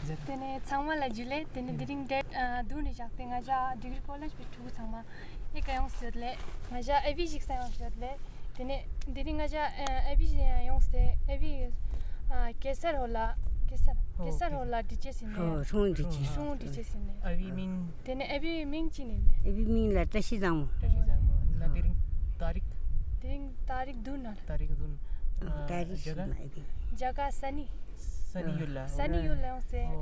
तेने सांगमा लजुले तेने डिरिंग डेट दूनी जाते ngaja degree college bitu sangma ekayong studle ngaja evi jiksang studle tene diring ngaja evi yongste evi kesar hola teachers in sung teachers in Evi ming tene evi ming chine evi min la tashi jang na diring tarik dun tarik jaga sani yulla se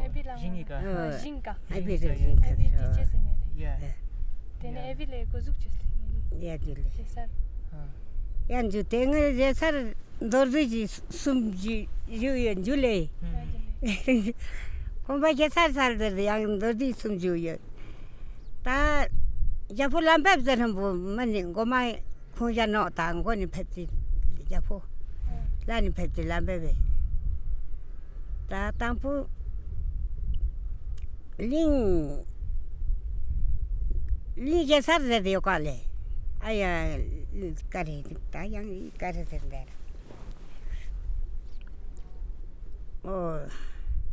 evi lang jinka evi teachers in yeah tene evi le kozuk chesle ya dile kesar yan ju tenge je sar dorji sumji yuyen jule komba je sar der yang dorji sumji yuyen ta ya fu lam bab zan bu man ni go mai khong ya no ta ngo ni pheti ya fu la ni pheti lam bebe ta tampu ling je sar der yo kale aya kare ta yang kare sender o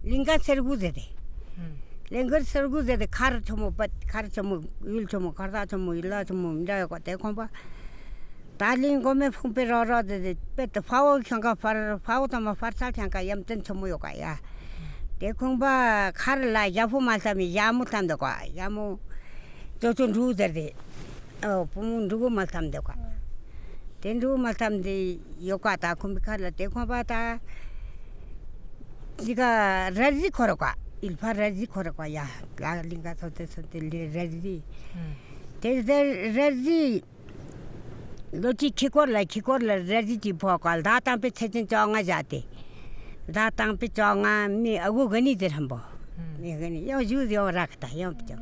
linga sergu de lengar sergu de khar chomo yul chomo karda chomo illa chomo nda ko te komba darling gome phumpe ro de pet phao khanga phao tama farsal khanga yamten chomo yo ka ya te komba khar la yafu maltami yamu tam de ko yamu jochon ru de pumun dugu maltam de ko ten dugu maltam de yo ka ta kombi khala te komba ta 지가 라지 걸어가 일파 라지 걸어가 야 라링가 소테 라지 데데 라지 로치 키콜라 라지 지포갈 다탄페 체진 정아 자테 다탄페 정아 미 아고 거니들 한번 미 거니 요 주요 rakta 요 죠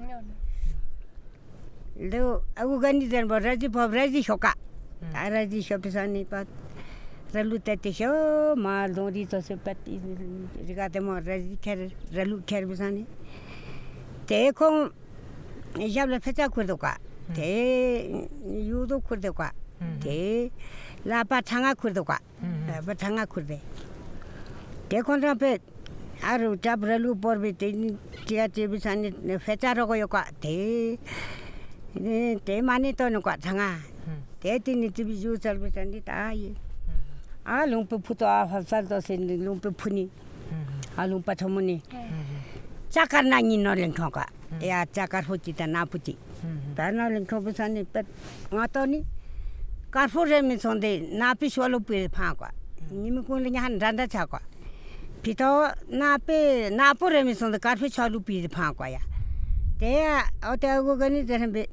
로 아고 거니들 뭐 라지 법 라지 효과 라지 쇼피사니 빠 Ralu tete sho ma dori to se pati rigate mo ralu kher bisani te ko jabla fecha kurdo ka te yudo kurdo ka te la pa thanga kurdo ka ba thanga kurde te kon pe aru jab ralu por bi te tia te bisani fecha ro yo ka te mani to no ka thanga te tin ti bi ju sal bisani ta ye 아 롱푸푸도 아살도 센 롱푸푸니 아 롱파토무니 짜카나니 노랭 통과 야 짜카 호치다 나푸치 다나랭 통부산이 빠 nga토니 카포레미 손데 나피 쇼로피 파과 니미 콜링 한 단다 차과 피토 나페 나포레미 손데 카피 쇼로피 파과야 데 어때고 거니 데르베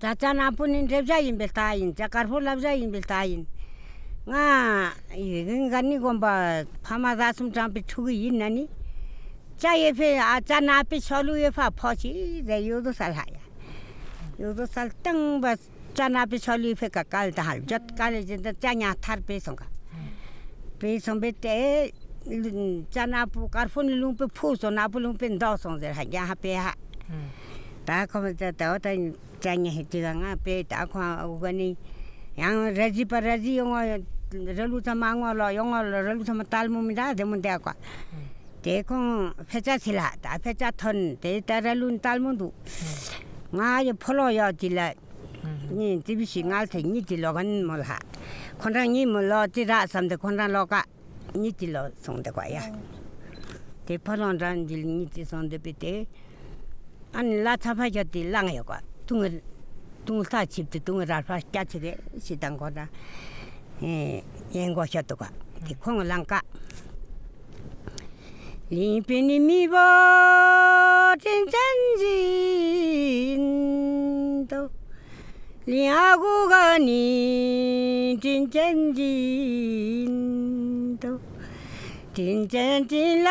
자자 나푸니 랩자 임벨타인 자카포 랍자 임벨타인 nga ingani gomba phama dasum champi thugi inani chaye phe acha na pi solu ye pha phochi de yodo sal haya yodo sal tang ba chana pi solu phe ka kal ta hal jat kale jinda chanya thar pe songa pe sombe te chana pu karfon lum pe phu so na pu lum pe ndo song de ha ya pe ha ta ko ta ta chanya he ti nga pe ta khwa ugani yang raji paraji yong ralu sama ngolo yong ralu sama talmumida demun de kwa te ko phecha sila ta phecha thon te taralu talmundu nga ye pholo ya jila ni tibisi ngal the ni jilo gan molha khonrang ni molo tira samde khonrang loka ni jilo songde kwa ya te pholon ran jil ni ti sonde pete an la thapha jati lang yo kwa 둥타 집도 둥을 알파 까치게 시당 거다 연구하셨다가 디콩을 랑까 리피니 미버 진짠진도 리하고 가니 진짠진도 진짠진라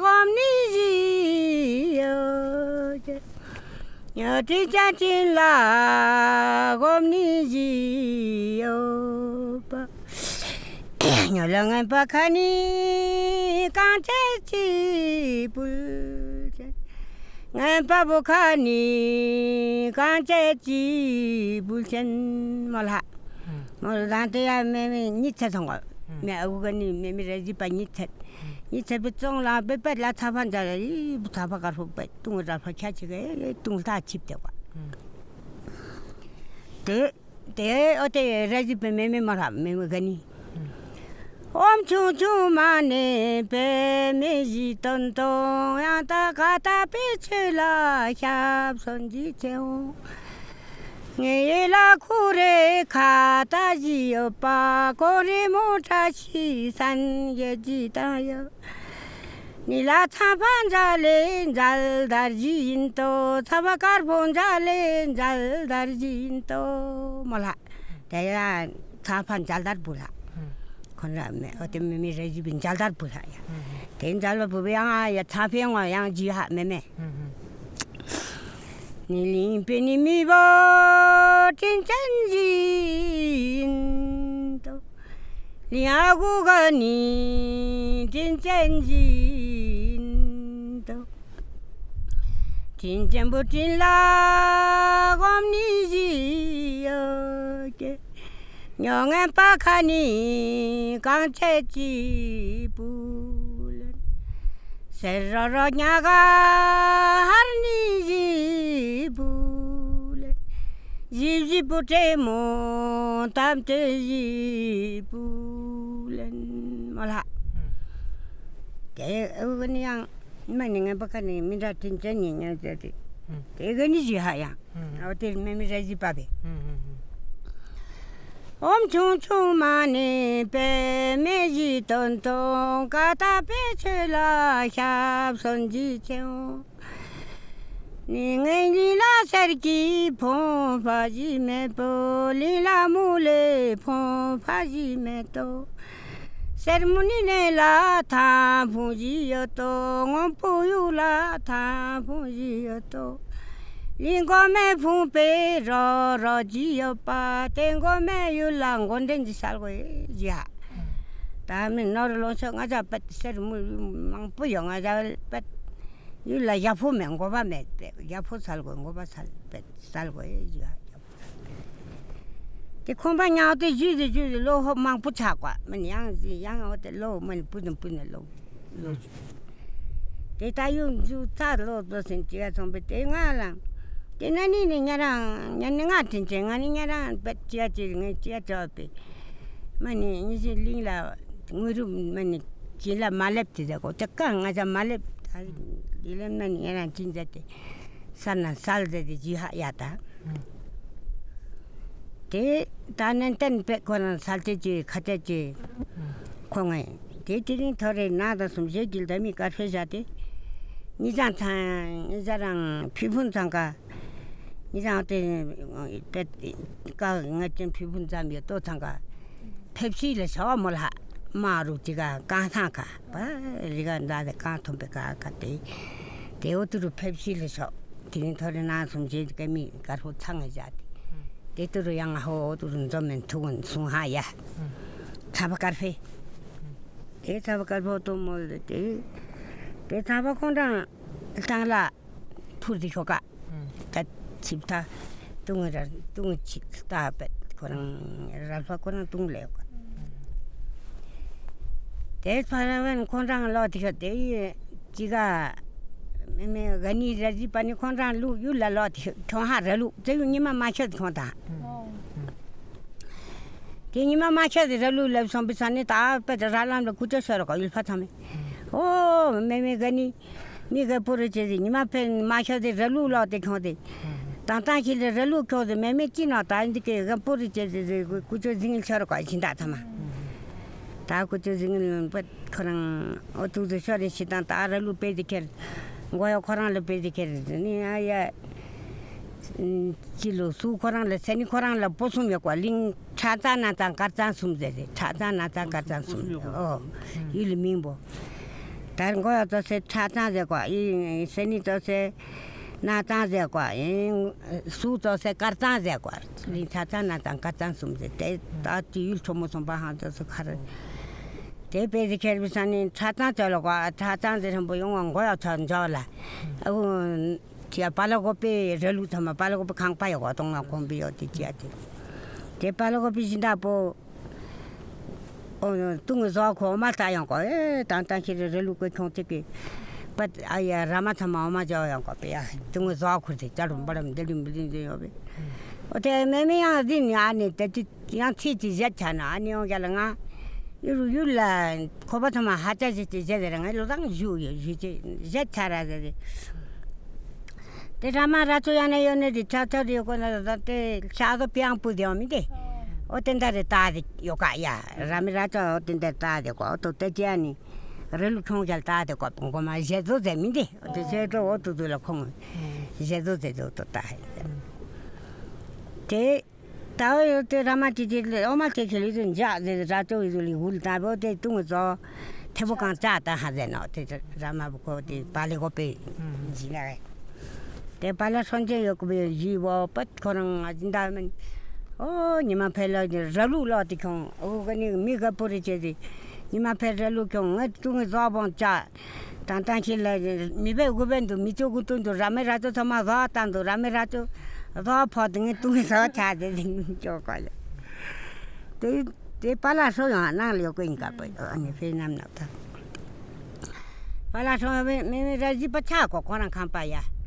검니지요 여지자질라 곰니지요 녀랑한 박하니 깡체지 불전 ꯉাপাবখানি কাঁচেজি বুলছেন মলহা মলদাতে আমি নিচ্ছে সঙ্গ me agani me raji panit ni tsabe tsong la be pe la tsaban ja i tsaba ka ro pe tung ra pha kha chi ge tung ta chip de wa te o te raji pe me mara me gani om chu chu mane pe me ji ton to ya ta ka ta pe chela kya son ji cheo nge la khure kha ta ji pa ko re mo ta chi san ye ji ta yo ni la tha ban ja le jal dar ji in to thaba kar bon ja le jal dar ji in to mala ta ya tha ban jal dar bula kon ra me o te me re ji bin jal dar bula ya ten jal bu yang ya tha phiang wa yang ji ha me你临别你咪吧，真真心都，你阿姑个你真真心都，真真不真啦，我你是哟个，娘俺把看你刚才几步。serra nyaga harni jibulen jibute mo tamte jibulen mala ke ugani yang maninga bakani minda tinjani nya jadi ke gani ji haya awte memi raji pabe om chung chung mane pe me ji ton ton ka ta pe chela khap son ji cheo ni ngai ni la ser ki phon pha ji me po li la mu le phon pha ji me to ser muni ne la tha phu ji yo to ngom pu yu la tha phu ji yo to Lingo me fumpe ro ji pa tengo me yulang gonden di salgo ya ta me no lo so ngaja pat ser mu mang pu yo ngaja pat yula ya fu me ngo ba me ya fu salgo ngo ba sal pet salgo ya te khomba nya te ji lo ho mang pu cha kwa man yang o te lo man pu lo te ta yun ju ta lo do sen ti ga som te ngala cái này ni nhà rằng nhà nga tin chừng anh nhà rằng bắt chia chia ngay chia cho bị mà ni như thế linh là người dùng mà ni chỉ là malep thì có chắc cả ngay trong malep đi lên mà nhà rằng tin thế sana sal thế thì ha ya ta thế ta nên tên bé con sal thế chứ khát thế chứ không ai thế thì thôi na đó sum je gil da mi cà phê jate ni rằng 피분 장가 이상한테 가 같은 피분 잠이 또 장가 펩시를 저 몰라 마루지가 까상가 봐 리가 나데 까통배가 같대 대오트로 펩시를 저 디린터를 나숨 제게미 가서 창하자 대토로 양하고 오들은 좀면 두근 숭하야 타바카페 에 타바카포 또 몰데 대 타바콘랑 일단라 푸디코가 집다 뚱을 집다 그런 라파 그런 뚱래요. 대파라면 콘랑 로티가 대 지가 매매 가니 자지 파니 콘랑 루 유라 로티 통하르루 제님만 마셔도 콘다. 제님만 마셔도 루 랩선 비산에 다 빼자라람도 구조서로 일파타메. 오 매매 가니 니가 보르제지 님 앞에 마셔도 루 로티 콘데. tantanchile relu kode meme kina ta indike ga puri che kucho jingil charo ka chinda thama ta kucho jingil pat khorang otu de sore sitan ta relu pe diker goyo khorang le pe diker ni aya chilo su khorang le seni khorang la posum ya kwa ling cha na ta kar cha sum de cha na ta kar cha sum o il mimbo ta goyo to se cha de kwa i seni to se na ta je kwa su to se kar ta je kwa li cha na ta kar cha sum de te ta ti il chomo som ba ha to se khar te pe de ker bisani cha cha lo kwa cha de bo yong go ya chan ja la au tia pala go pe relu thama pala go pe khang pa yo tong na kom bi yo ti tia ti te pala go bi jinda po tung zo ko ma ta yang ko tan tan ki re lu ko khong te ki but aya rama thama ma jo yang ko pe ya tung zo khu te charum baram delim bilin de yobe ote me me ya din ya ne te ti yang chi ji ja chana ani yo ga la nga yu la ko ba thama ha cha ji ji je de nga lo dang yu yu ji je chara de te rama ra to ya ne yo ne di cha cha de ko na da te cha do piang pu de mi de 어떤데 따디 요가야 라미라저 어떤데 따디 거 어떤 때지아니 rellu 총잘 따디 거 뭔가 제도 재민데 어떤 제도 어떻게들 콩 제도 제도 또 따해 때 따요 때 라마티지 어마티 길이든 자 라저 이들이 울다고 때 뚱어서 태보강 짜다 하잖아 때 라마고 때 발리고페 지나게 때 발라 선제 요구베 지워 ပတ်거랑 아진다면 니만 펠라 라루라 디콩 오가니 미가 포리제디 니만 펠라루 콩 뚱 자본 자 단단실라 미베 고벤도 미초구톤도 라메라도 타마가 탄도 라메라도 더 퍼딩이 뚱에서 차데 저걸 데 팔라서야 나려 거인가 봐 아니 페남나다 팔라서 메메라지 파차고 거랑 칸파야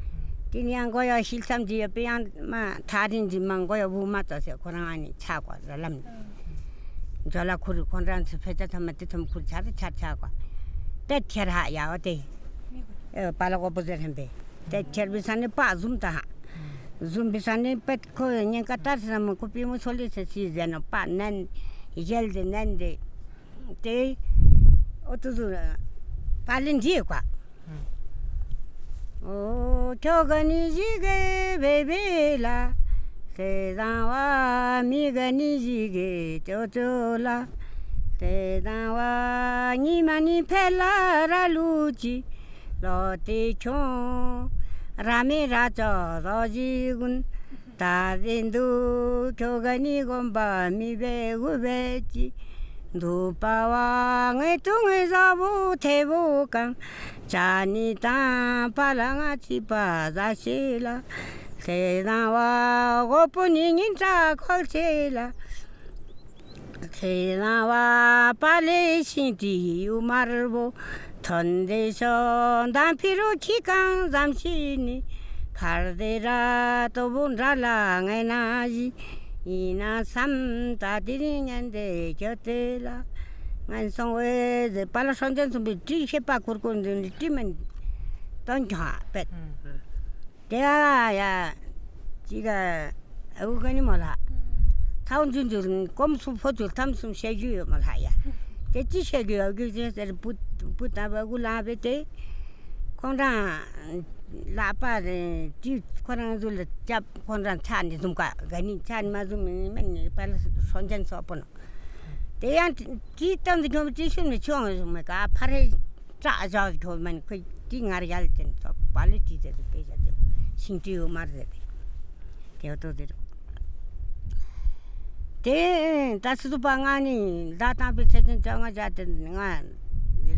디니안 거야 실삼지 옆에한 마 다린지만 거야 부마떠서 고랑아니 차고 잘람 저라 쿠르 콘란스 페자타마 뜻좀 쿠르 차르 차차고 때켜라야 어때 발라고 보자는데 때켜비산에 빠줌다 좀비산에 뺏고 그냥 까따스면 코피모 솔리스 시즌 빠난 이젤데 난데 때 어떠도 발린지과 저거니 지게 베베라 세상와 미가니 지게 저저라 세상와 니만이 펠라라 루지 로티총 라미라저 로지군 다린두 저거니 곰바 미베구베지 누빠왕의 뚱에서 부태보강 자니다 바랑아치 바자실라 세나와 고뿐이 인자 콜체라 세나와 빨리신디 유마르보 턴데서 남피로 키강 잠시니 카르데라 또본라랑에 나지 이나 삼다디리년데 곁에라 만성외 빨라 선전 좀 뒤해봐 그러고는 뛰면 던져 뱃 대야 지가 어거니 몰라 타운준준 꼼수 포줄 탐숨 쉐규요 몰라야 대지 쉐규요 그제서 붙다고 라베테 콘라 라파데 지 코랑줄 잡 콘란 찬디 좀가 가니 찬 마좀 맨 빨라 선전 서번 대한 지던데 좀 지심이 좋은 가 팔에 짜자 그만 그 띵아리 할땐 또 빨리 뒤져도 빼자죠 신티요 말데 대어도대로 대 다스도 방안이 다다비 세진 정하자든 내가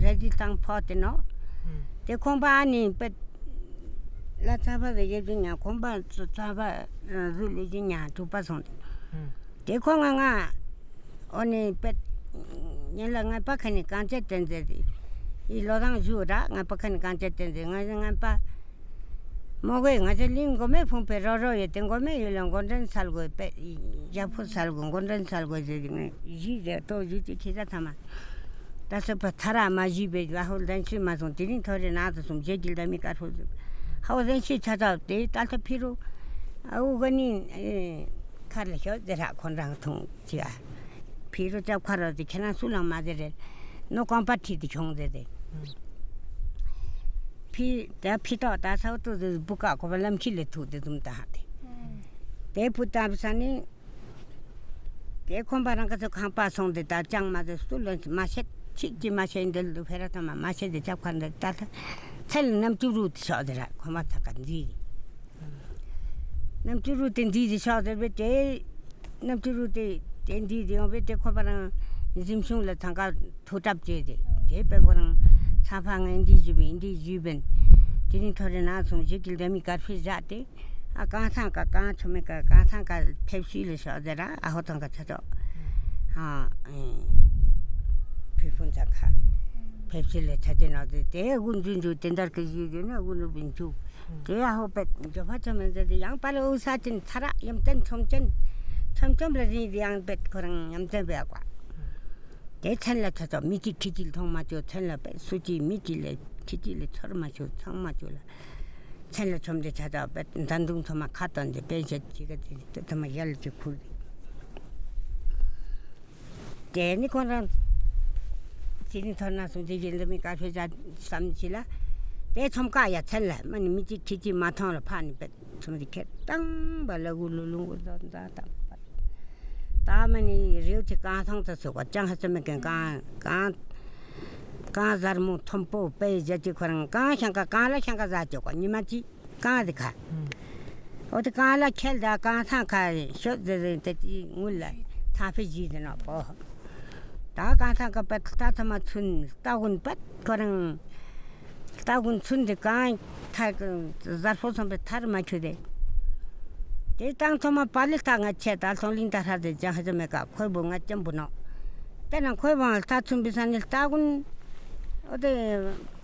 레지탕 퍼트너 대 콤바니 빼 라타바데 예지냐 콤바 타바 줄리지냐 두파선 대 콩아가 오늘 배 년랑아 빠카니 간제된데 이 로당 주라 가 빠카니 간제된데 nga 뭐게 nga제 링고메 폼페로로에 된고메 이런 건전 살고 배 야푸 살고 건전 살고 이제 이제 또 이제 기자 타마 다서 바타라 마지베 와홀단치 마존 디린 토레 나도 좀 제길다미 까르 하우든시 찾아올 딸타 피로 아우거니 칼레혀 데라 콘랑 통 지가 피로 잡카라디 캐나 술랑 마데레 노 컴파티디 총데데 피 대피도 다서도 부가 고발람 킬레 투데 좀 다하데 대부담산이 대콤바랑 가서 강파송데 다 장마데 술런 마셰 치지 마셰인들도 페라타마 마셰데 잡칸데 따타 텔 남주루 셔더라 고마타간지 남주루 텐디지 셔더베테 남주루데 텐디디 오베테 코바랑 짐숑라 당가 도답제데 대배고랑 사방에 인디주빈 디닌 토레나 좀 지길데미 가피자데 아까상가 까초메가 까상가 펩시를 셔더라 아호탄가 찾아 피폰자카 펩실레 찾아나도 대군준주 된다르기지는 군을빈주 대하호በት 저파점에서 양팔 의사진 살아 염전 첨점레지 양벳 그런 염전배과 대찬라 찾아 미지 기질 통마죠 찬라 수지 미질레 기질레 처럼마죠 상마죠라 찬라 좀대 찾아 단둥 토마 갔던데 배제지가 뜻마 열지 굴 대니 거는 지린 터나서 지진름이 가회자 삼지라 내 점가야 찬라 많이 미지 기지 마탕을 파니 배 좀이렇게 땅 발라굴루lun고다 다음에 리우치 가상터서 과장하면 가 자르무 톰포 베제지 그런 가 향가 가라 향가 자죠 니마지 가디카 어디 가라 켈다 가상가 쇼드데지 몰라 타피지드나 다 가상가 빠타타마 춘 따군 빠 그런 따군 춘데 가 타그 자포선베 타르마 큐데 대땅 토마 빨리 땅아 채다 돌린다 하데 자하자메가 코봉아 점부노 때는 코봉을 다 준비산일 따군 어디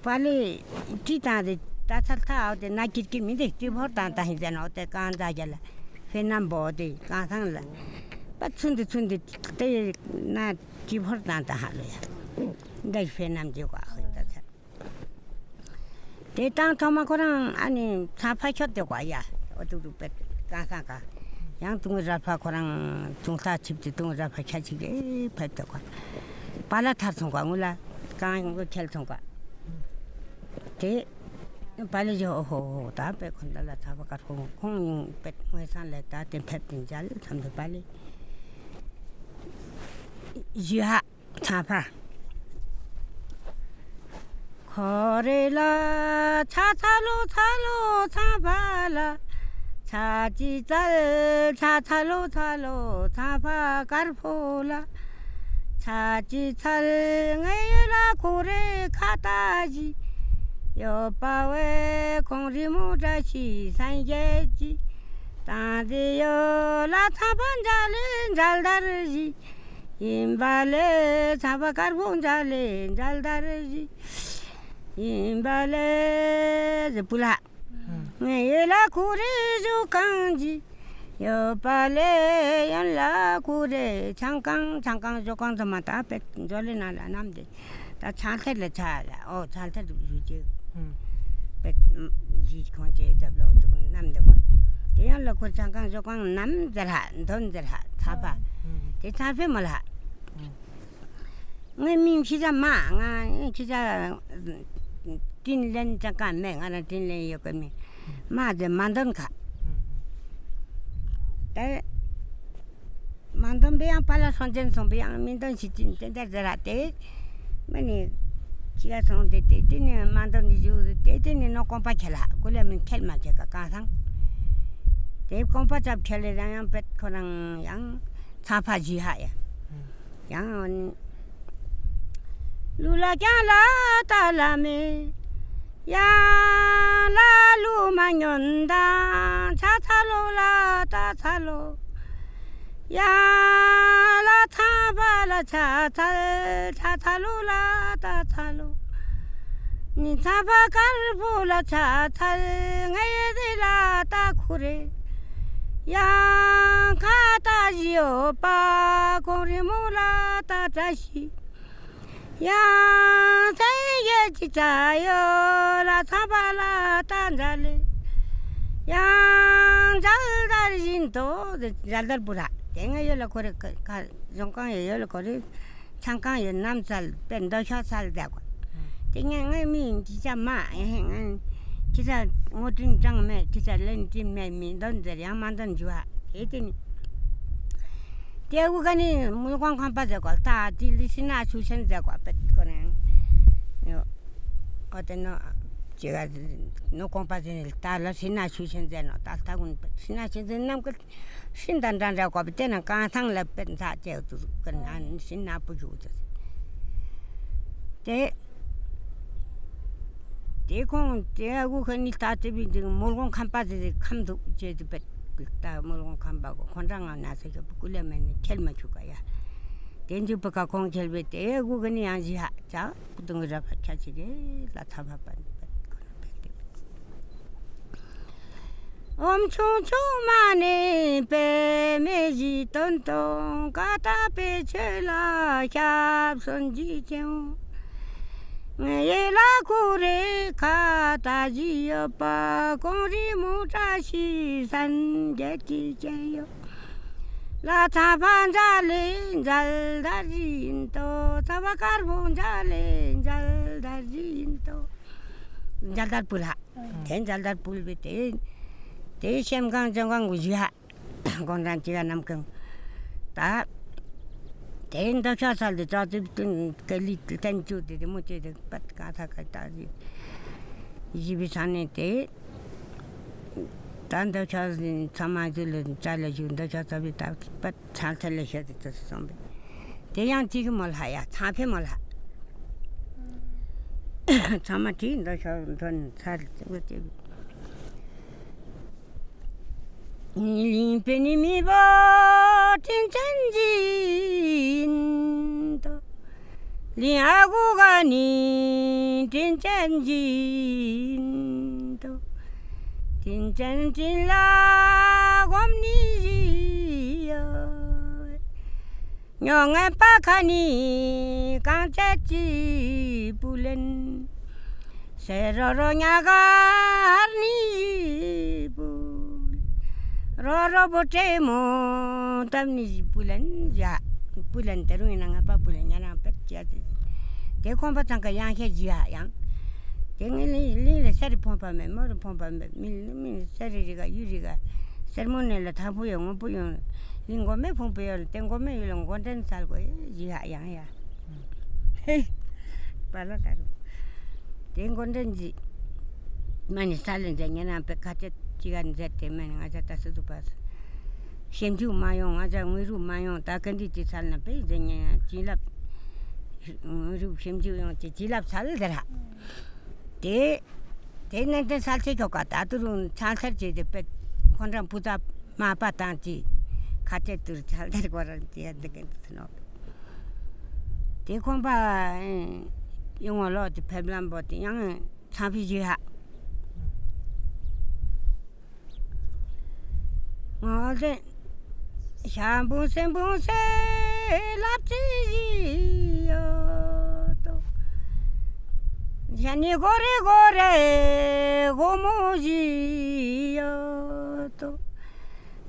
빨리 뒤다데 따살타 어디 나기기 미데 뒤버단다 이제는 어때 간다잖아 페남보디 가상라 빠춘데 때나 뒤버단다 하려야 내 페남지가 한다 대땅 토마 거랑 아니 차파켰대 과야 어디로 뺐 가사가 양동을 잡아 거랑 중사 집지 동을 잡아 cat치게 밟다고 발라 타송과 몰라 강거 켈송과 대 발리죠 호 다배 건달라 잡아가 공 뱃 회산래 다된 팹진 잘 참도 빨리 이하 차파 거래라 차차로 차발라 차지잘 차찰로 차파 갈포라 차지잘 에라 고래 가다지 여바웨 공리무자시 산예지 따디여 라차반잘은 잘다르지 임발레 차바 갈포 잘은 잘다르지 임발레 불라 얘라 구레주 강지 여발레 연라 구레 잠깐 조강서만 다 백절이나라 남데 다 잘텔레 잘라 잘텔도 주지 백 지konje 잡로도 남데고 대연라 구 잠깐 조강 남들하 돈들하 타바 대 타페 몰라 님 기자마 기자 딘렌 잠깐 맹하나 딘렌 여건미 맞아 만든가 때 만든 배양 빨라 선전 선배양 민던 시진 된다더라대 많이 지가 선대 때니 만든 이주 때니 너 컴파켈라 그러면 켈마 제가 가상 대 컴파 잡 켈레랑 뱃 거랑 양 차파지하야 양 루라갸라 달라메 야라 루마년다 차차로라 따차로 야라 타발라 차차로라 따차로 니 차바 갈보라 차찰 에데라 따쿠레 야 가다지오 빠 고리모라 따다시 야 세계 지자요 라 사발라 단잘레 야 잘달진도 잘달부라 땡아요라 고래 가 정강에 고래 잠깐에 남살 뺀더 혀살 되고 땡양에 민 기자마 기자 모든 장매 기자 렌진매 민던들 양만던 주아 에더니 대구간이 물건 간파되고 다 딜리시나 주선되고 뺐거든. 어떤 제가 노 컴파지를 달라시나 주선되노 달타군 시나시든 남그 신단단라고 때는 가상래 뺀사 제도 그난 신나 부주죠. 대공 대하고 그니 다집이 지금 물건 간파지 감도 제도 뺐 다 물건 간바고 권장 안 나서 그 꿀려면 켈마 줄거야. 덴주부가 공kel베 때 구근이 안지하 자 부등으로 같이게 라타바반 엄청 조만에 배매지 던동 가다 배철라 협선지정 예라 고래 가다지 오빠 고리 무자시 산제지제요 라타반잘린 잘다진도 사바카르본잘린 잘다진도 잘달불하 된 잘달불베테 대시험강 정강 우지하 건단지가 남경 다 대인도 켜살도 저집든 걸리 땡주들이 못해도 빠가다가다지 이 집이 사는 때 단도 켜진 참아들은 잘라준다 저집이 다잘 살려셔야 됐어 대양 지금 뭘 하야 차페 뭘 하 참아지 너 저돈 살 어때 일린페니미버 틴찬진도 리아고가니 틴찬진도 틴찬진라 곰니지요 영에 빠카니 강짜지 불렌 세로로냐가 하니지부 로로보테 모 tamni bulan ja bulan teru inanga pa bulan yana pet ja de kompa tanga yang he ja yang dengli le seri pompa me mo pompa me mi seri riga yuriga sermonela thabu yo bu yo lingo me pompa yo tengo me yo ngonden salgo ja yang ya pala taru tengonden ji mani salen janyana pe kate 지간 제때만 아자다 쓰도 봐서 심주 마용 아자 의루 마용 다 근디지 살나 베제냐 지랍 의루 심주용 지랍 살더라 대 대는데 살체 교과 다들은 살살지데 베 권람 부자 마바단지 가제들 잘 데리고라지 한데겠어 대콘바 영어로 페블람버티 양 차비지하 어제 샴부셈부세 랍지요 또 야니 고레고레 고모지요 또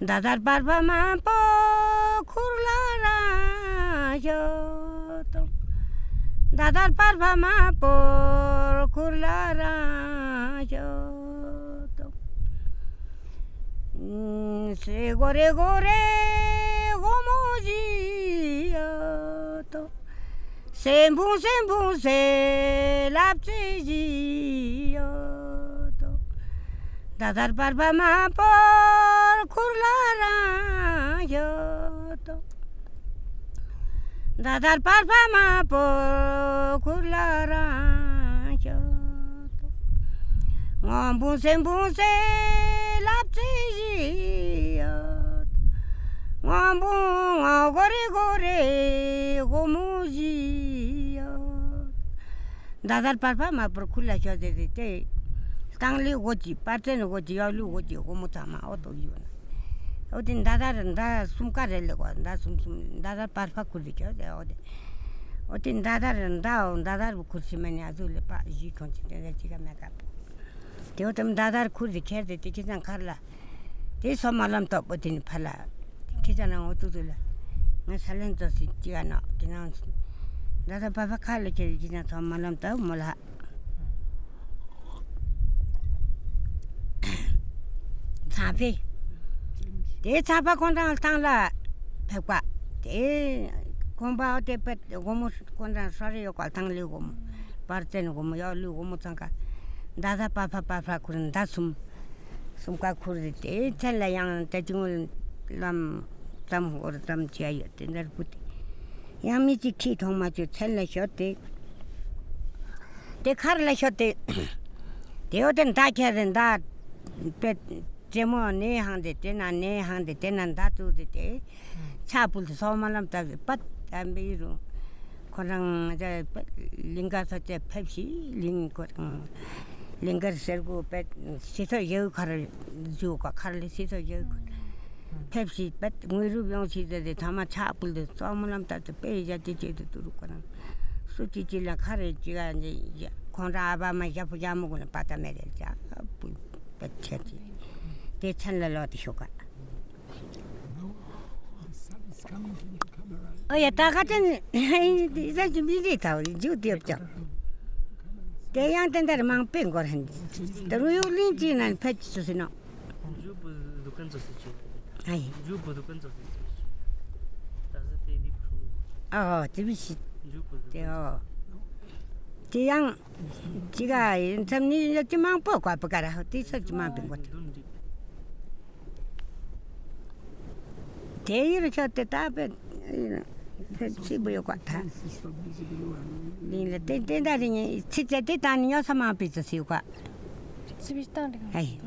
다달 바바만 뽀 쿨라라요 또 다달 바바만 뽀 쿨라라요 세고레고레 고모지요 또 셈붕셈붕세 랍지지요 또 다달바르바마 뻘 쿨라라요 또 다달바르바마 뻘 쿨라라요 또 셈붕셈붕세 랍지지요 왕봉 고리고리 고무지요 다달 파파 마프로 쿨라셔데데 땅리 고지 빠테는 고지 열리 고지 고무타마 어도요 어딘 다달은 다 숨가래려고 나 숨숨 다달 파파 쿨리죠 어디 어딘 다달은 다달 쿨시면이 아주래 빠 지콘치데 지가 메가 대어tem 다달 쿨리 캐데 기장 칼라 대서 말람 또 어딘 팔라 기자나 어두들라 나 살렌도 지가나 그냥 나다 바바 칼레 기장 더 말람 또 몰라 차피 대 차파 건당 땅라 백과 대 공바 때 고모 건당 서리요 갈당리고 파르테는 고모 열리고 못 잠깐 다다 파파 그런 다숨 숨가 쿠르데 텔라양 대중을 람 오르담 지야였대 ner부티 야미지 키 동마주 텔라셔대 대 카르라셔대 대어든 다켜된다 베 제모네 한데 때나네 한데 때난 다투데 차불도 소말람 따 담비로 그랑 저 링가서 제 펩시 링거랑 링거 ser고 배 시서 여 칼을 주고 칼을 시서 여 펩시 배 무르 병시데 담아 차불도 쏘물람 따도 빼야지 제도 두르거나 수치질라 칼을 지가 이제 konraabama japu jamuguna pata merelja petcheti te chanlalo tishoka oya ta katen isa jibidi ta juti opja te yang tendar mang pengor han taruyu linchi nan petch susino jubu dukan sosicho ai jubu dukan sosicho 다시 때리 tibisi jubu te Thì yang 지가 인삼니 좀 뽑고 아빠가라 뒤서 좀 안 빈것 대일을 쳤대 답에 집을 같아 니 때다리니 진짜 때다니 여사만 비서시고 집이 있다는 거. 아이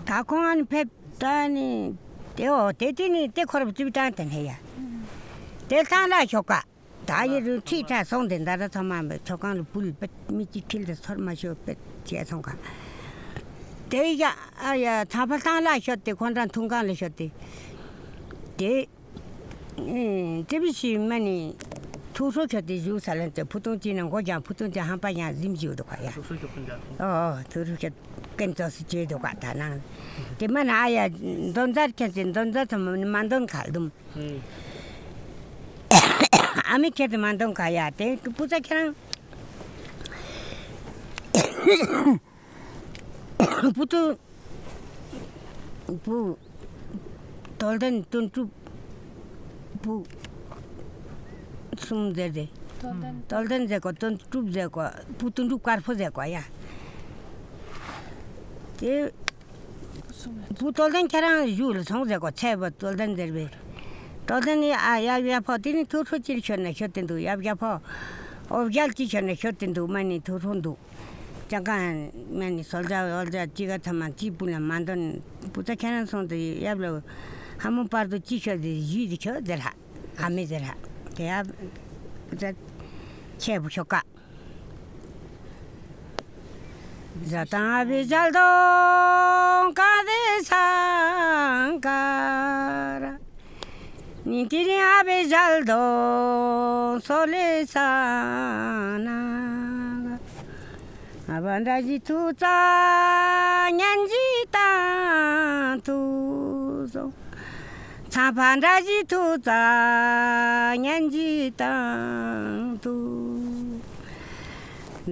다 공안 뵙다니 대어 대진이 때 걸어 집이한테 해야 대산라 효과 다이를 티자 송된다라 정말 저간을 불 미치 킬도 설마쇼 배 제송가 대야 아야 잡아산라 쇼때 권단 통관을 쇼때 대 제비시 많이 투소 쇼때 주살한테 보통지는 고장 보통지 한 방향 짐지도 가야 들으게 괜찮지 제도 같다나 때만 아야 돈자켓진 돈자서 만든 갈둠 아미케도 만든 가야 돼 부자케랑 부터 부 돌던 돈주 부 숨데데 돌던 제거 돈주 제거 부tundu karfo 제거야 제 부돌던 캐랑 유를 성제고 채버 돌던 데베 돌던이 야야 퍼티니 투투질 쳤네 쳤던도 야야 퍼 어jal지 쳤네 쳤던도 많이 투손도 잠깐 많이 sol자 얼자 지가 참만 지불만 만든 부터 캐는 손도 야블 한번 봐도 지셔도 유디 쳐들하 아메들하 대야 자 채부 효과 자타 비잘도 가데상가라 니티리 아비잘도 솔레사나 아반다지 투자 년지다 투소 차반다지 투자 년지다 투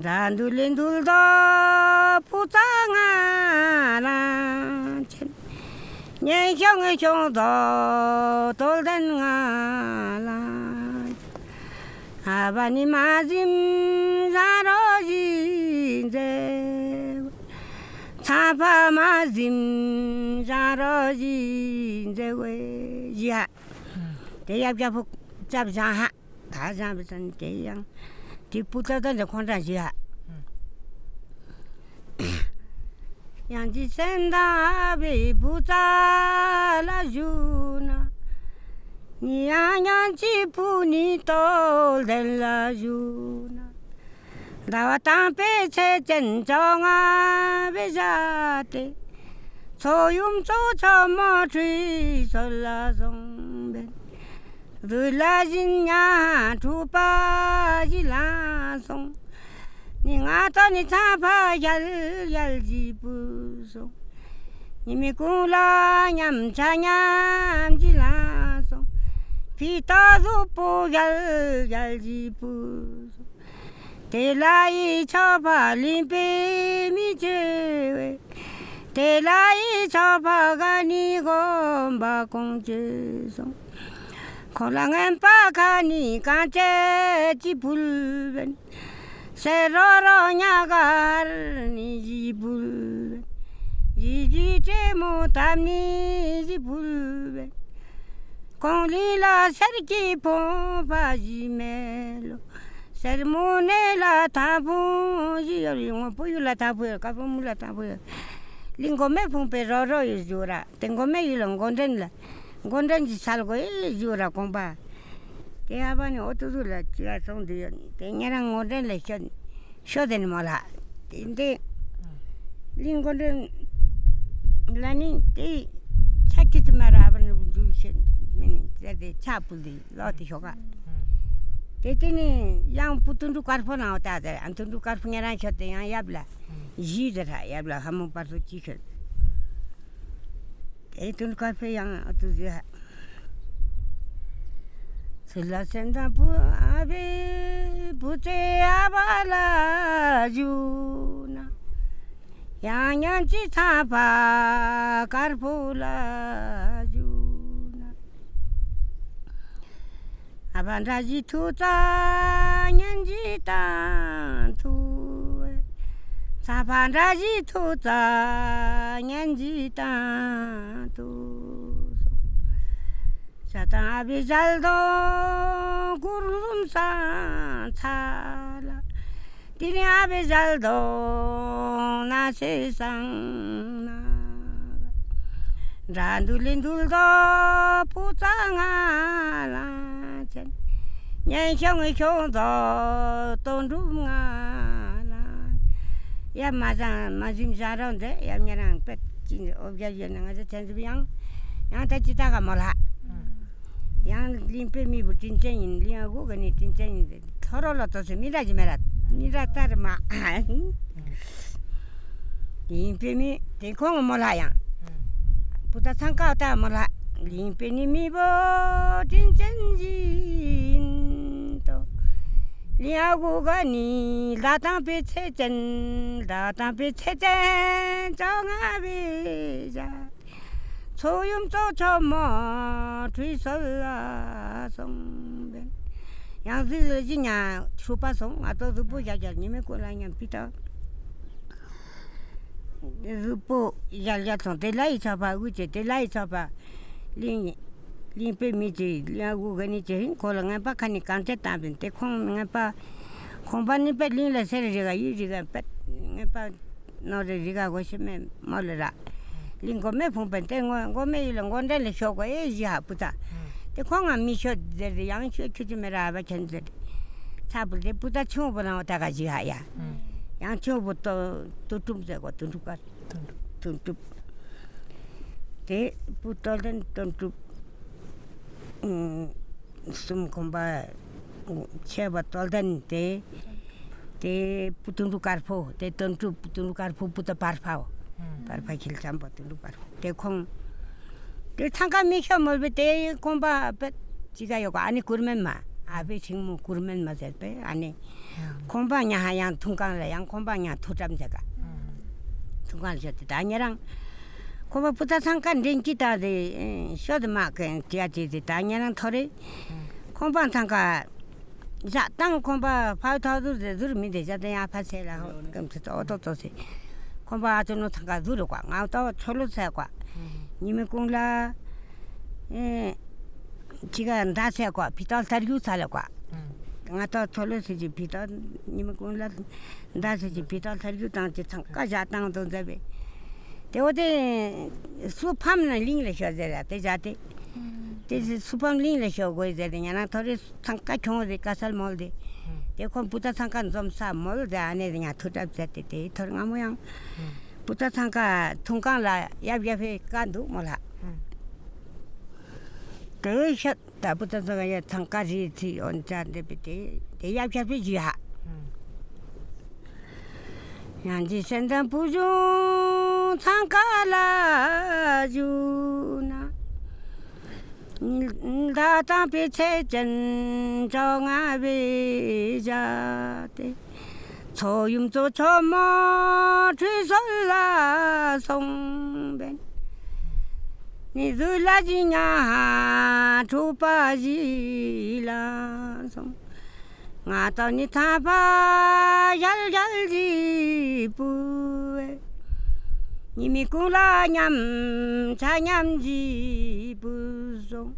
단둘린둘도 부장하나 년형의 정도 돌던하나 아바니 마짐 자러진제 차파 마짐 자러진제 왜야 대야비야 잡자하 다 잡선 대양 디부터던 권장시야 양지 센다비 부자라주나 니양양지 부니 돌델라주나 나와 땅배체 전정아 베자테 소용조차마 주설라송벤 들라진야 두바지라송 니가더니 잡아 얄지부송 님이 굴라 냠자냠지라송 비타수포 얄지부송 대라이 쳐봐 림페미제웨 대라이 쳐봐가 니곰바공제송 콜랑엔 빠가니 간제지 불벤 세로로냐가니 지불벤 지지제 못함니 지불벤 공리라 세르기 폼바지멜로 세르모네라 타부지 여리고 보유라 타부야 까보물라 타부야 링고메 풍페 로로 유주라 땡고메 유랑 gonden라 gonden지 살고 유주라 공바 대아바니 오토둘라 지가 송디요 땡이랑 gonden라 쇼된 몰라 근데 링고는 라니 때 찾기지 마라 아버는 두신 제대 차불디 로티 효과 तेतनी यहाँ पुतुंडु कारफोन होता है अंतुंडु कारफोन यहाँ चलते यहाँ याबला जीद रहा याबला हम ऊपर तो चीखल तेतुंडु कारफोन यहाँ तो जो है सुला सेंधा पु आबे पुते आबाला जूना यहाँ यहाँ चितापा कारफोला 아반다지 투자 년지단 투 사반다지 투자 년지단 투 자타 아비잘도 구름산 차라 디리 아비잘도 나 세상 나 란둘린둘도 부장하라 년형의 형도 돈중하나 야 맞아 맞음 잘한데 양녀랑 뺏긴 어비야는 아주 전주비양 양다 지다가 몰라 양 림페미 부진쟁인 리하고 그니 진쟁인데 서로로 또서 미라지 마라 미라따르마 림페미 대콩은 몰라야 부다 상가다 몰라 림페니 미보 진쟁진도 리하고 가니 라땅페 체전 정아비자 소염조 처모 뒤설라 성변 양들지냐 수파송 아또도 보자자 님의 꼴랑냥 피다 루포 야야송 데라이 잡아 우제 데라이 잡아 링페 미지 리하고 가니 제 콜랑아 파카니 칸테 타빈 테 콩nga pa 콩바니 페 링라 세르가 이지가 페 nga 노르지가 고시메 몰라 링고메 퐁펜테 고메 이런 건데 쇼고 에지하 부자 테 콩아 미쇼 데리 양쇼 추지메라 바 켄데 차불데 부자 총보나 왔다가 지하야 양초부터 뚜툼되고 뚜뚝가 뚜뚝 대 부터는 뚜뚝 숨kom바 체바 떨던 때 putundu karpo te tontu putundu karpo puta parpao parpa kilcham putundu parpo te khong te thanga mikha molbe te komba jiga yoga ani kurmenma abe chingmu kurmenma selpe ani komba nya yang thungkang la yang komba nya thutam jaga thungkang jate daña랑 komba puta 상간 랭기다 de 쇼드마 ken tiati de daña랑 털에 komba 상가 자, 땅 콤바 파우타도 들으면 되잖아요. 아파세라. 그럼 또 어떠세요? 콤바 아주노 상가 들고 아또 철로세고. 님이 공라 지가 다세고 비탈 타르고 살고. 아또 철로세지 비탈 님이 공라 다세지 비탈 타르고 땅지 상가 자땅도 되베. 대어데 수팜는 링을 해야 되자대. तेरे सुपम लिंग ले शो गोई दे देना ना थोड़े संका छोड़ दे कसल मोल दे देखो पुता संका जमसा मोल दे आने देना थोड़ा जाते थे थोड़ा मोयंग पुता संका थुंका ला याब याबे कांदू मोला तो शत ता पुता संका ये संका जी थी on जाते बेटे ते याब याबे जिहा यांजी संदम पूजो संका ला जुना 다다 빛의 정아비자대 소윤조 처모 뒤설라 송벤 니들라지냐 두빠지라 송 나더니 타바 잘잘지 부에 님이 꿀라냠 자냠지 부송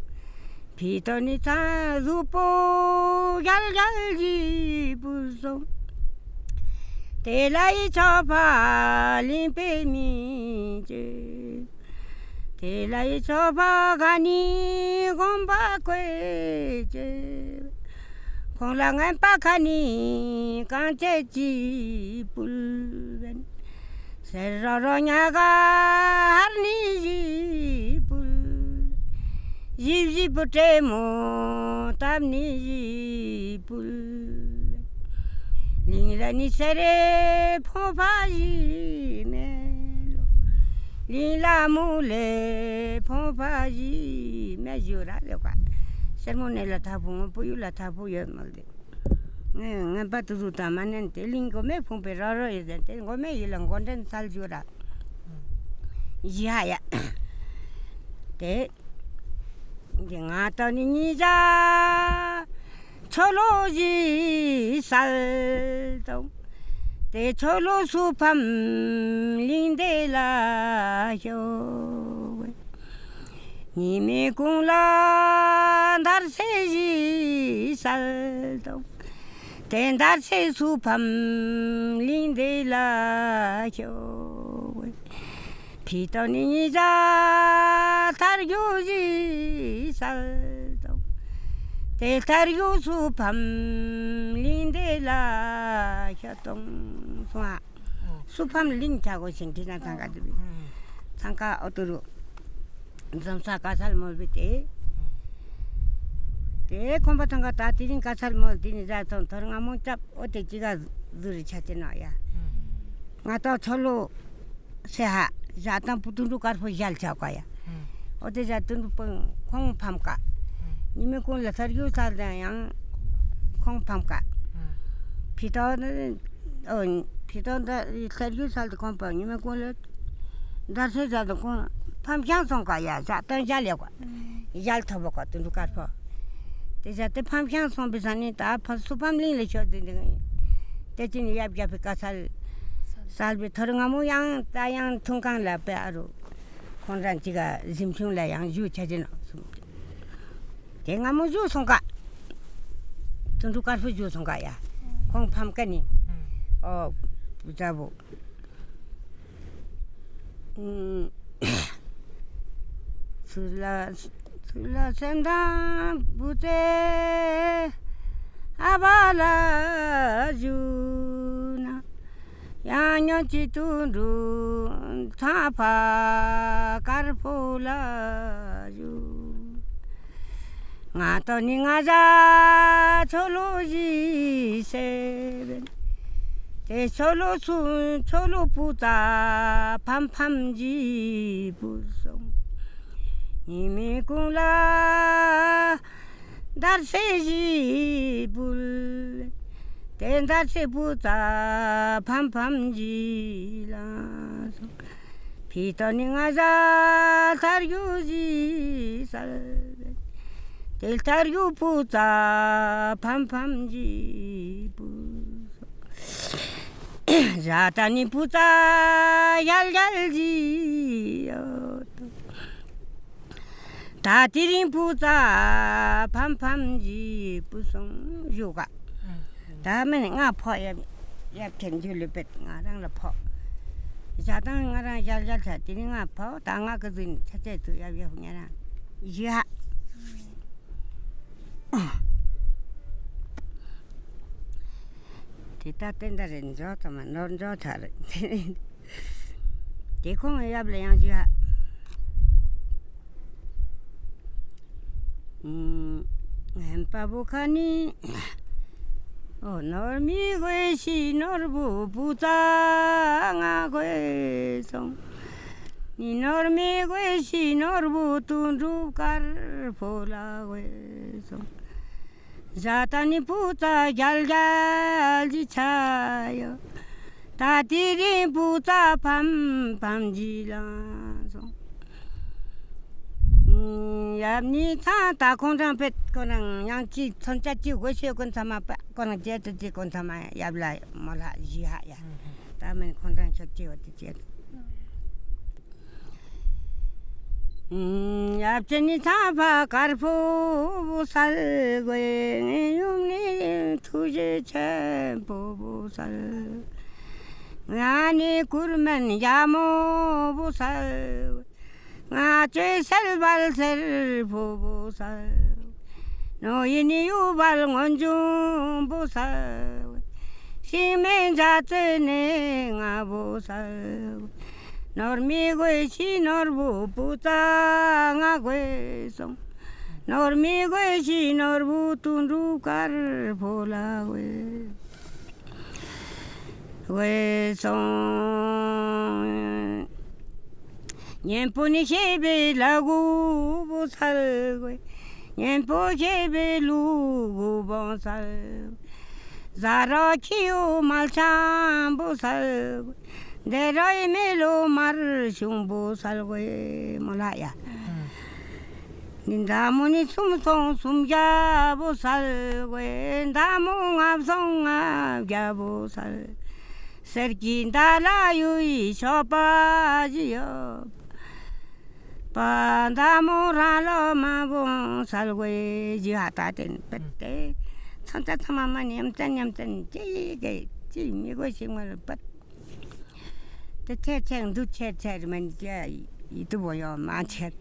비더니 자루포 잘잘지 부송 Telai chopa limpe mi je Telai chopa gani gomba kwe je Konglangan pakani kanche ji pulven Serroronya ga harni ji pul Ji pute mo tamni ji pul Lingla sere phopaji melo Lingla mule phopaji me jura de kwa sermone la thapu puyu la thapu ye malde nga patu ta manente lingo me phompe raro idente ngome ilang gonden sal jura ya te nga ta ni ja 철로지 살도 대 철로 수팜 링데라요 님이 공라 달세지 살도 대 달세 수팜 링데라요 피터니자 달교지 살도 대타리오 수팜 린데라 협동 소아 수팜 린 자고 생기나 상가들이 상가 어떠로 점사가 살몰비테 대 콤바탕가 다티린 가살 몰디니 자톤 더nga 몽짭 어때지가 들이 찾지나야 나타 철로 세하 자탄 부tundu karfo yal chakwaya 어때 자tundu 콩 팜까 님의 꼴 서류 살다양 콩팜까 피도는 피도다 서류 살도 콩팜 님의 꼴 다세자도 콩 팜향송가야 자던 잘려고 잘 터버거 뜬두가서 대자때 팜향송 비산이 다 수팜링을 쳐드는 대진이 얍얍이 살 살비 터릉아무 양 따양 통강 라베아로 콘란지가 짐충라 양 유차진 Tenga mo ju songka tundu karfu ju songka ya kong pham kani bujabo sula senda bute abala juna yanyo chitundu thapa karfula ju Ngatoni ngaja choloji seben te cholo puta pamji busong imi kula darseji bul te darse puta pamji la pitoni ngaja tarjuji sal Deltaryu puta pamji puso Zatani puta yalji Tatirin puta pamji pusong yoga Damen nga po yap tenjulipet nga rang la po Zatang nga rang yal tatirin nga po ta nga kazin chache tu yap nga rang Ya Tita tenda renjo tama nonjo chare Dekong yable yang jiha Empa bukani Normi gwe si norbu puta nga gwe song Ni normi gwe si norbu tundu kar pola gwe song Zatani puta gal ji chayo Tatiri puta pamji la song Yamni ta kongrang pet konang yang chi soncha chi gwe se kon sama pa konang je te kon sama yabla mala jiha ya ta men kongrang choti oti je yapcheni thapa karpho sal gwe yumni thuje che bo sal 아니 구르면 야모 보살 아죄 살발셀 보살 노인이 유발 원중 보살 시민자체네 보살 너미괴시 너부 부장하괴송 너미괴시 너부 둔루가를 보라괴 외송 년분이 해배라고 보살괴 년포 해배루고 보살 자라키요 말참 보살 내라이 멜로 말을 흉보살괴 몰라야 닌다무니 숨송 숨자 보살괴 나무압송 압자보살 serkindalayui sopajiyo pandamuralo mabon salwe jihataten pette santa tamama nyamtan ji migo singmal pat te cheng du che man ja itu boyo ma che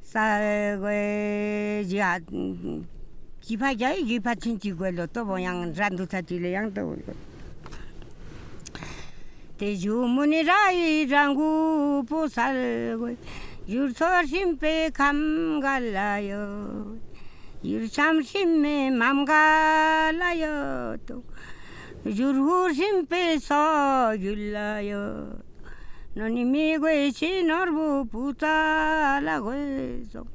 salwe jihat jipa jai jipa chinchi gwelo to boyang randu tatile yang to 대주문이라이 장구 보살고 율서심배 감갈라요 율참심배 맘갈라요 또 율후심배 서율라요 너니 미괴시 너부 부자라고 해서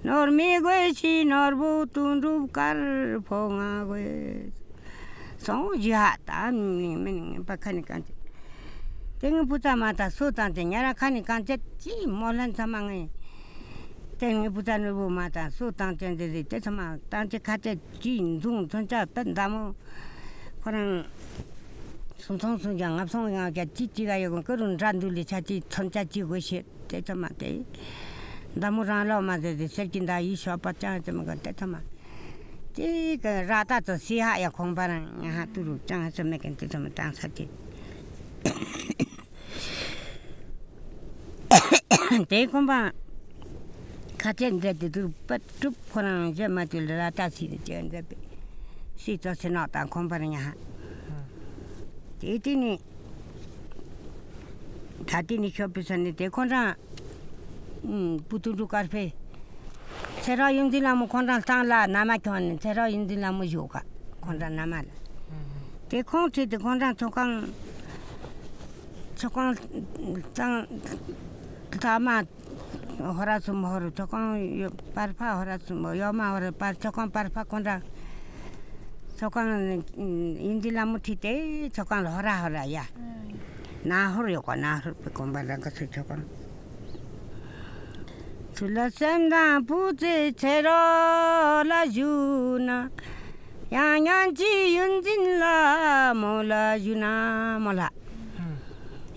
너 미괴시 너부 둔룹갈 봉하고 해서 성지하다 님 박하니까 땡 부자마다 소단데 야라카니까 지 몰란 상황에 땡 부자는 보마다 소단데 때서마 단체 카제 진중 전자 딴다모 그런 송송송장 앞송양하게 찌찌가 요건 그런 란둘리 차지 천자 지고시 때서마 때 나무란라마데 세긴다 이셔빠짱 때만 때서마 지가 라다도 시하야 공부는 야 두루 장서 메겐 때서마 땅사지 대공방 같은데 쭉 보는 제마들라 다시 전데 시도서 나타 공부냐 대디니 다디니 쇼피선데 대콘라 부두루 카페 제가 용딜라모 콘라 땅라 나마견 제가 용딜라모 요가 콘라 나말 대콘트 대콘라 토강 땅 다마 호라숨 호르 조금 파르파 호라숨 요마 호르 파 조금 파르파 콘라 조금 인딜라무티테 조금 호라야 나 호르요가 나 호르 콤발랑 같이 조금 술라셈다 부제 제로라 주나 양양지 윤진라 몰라 주나 몰라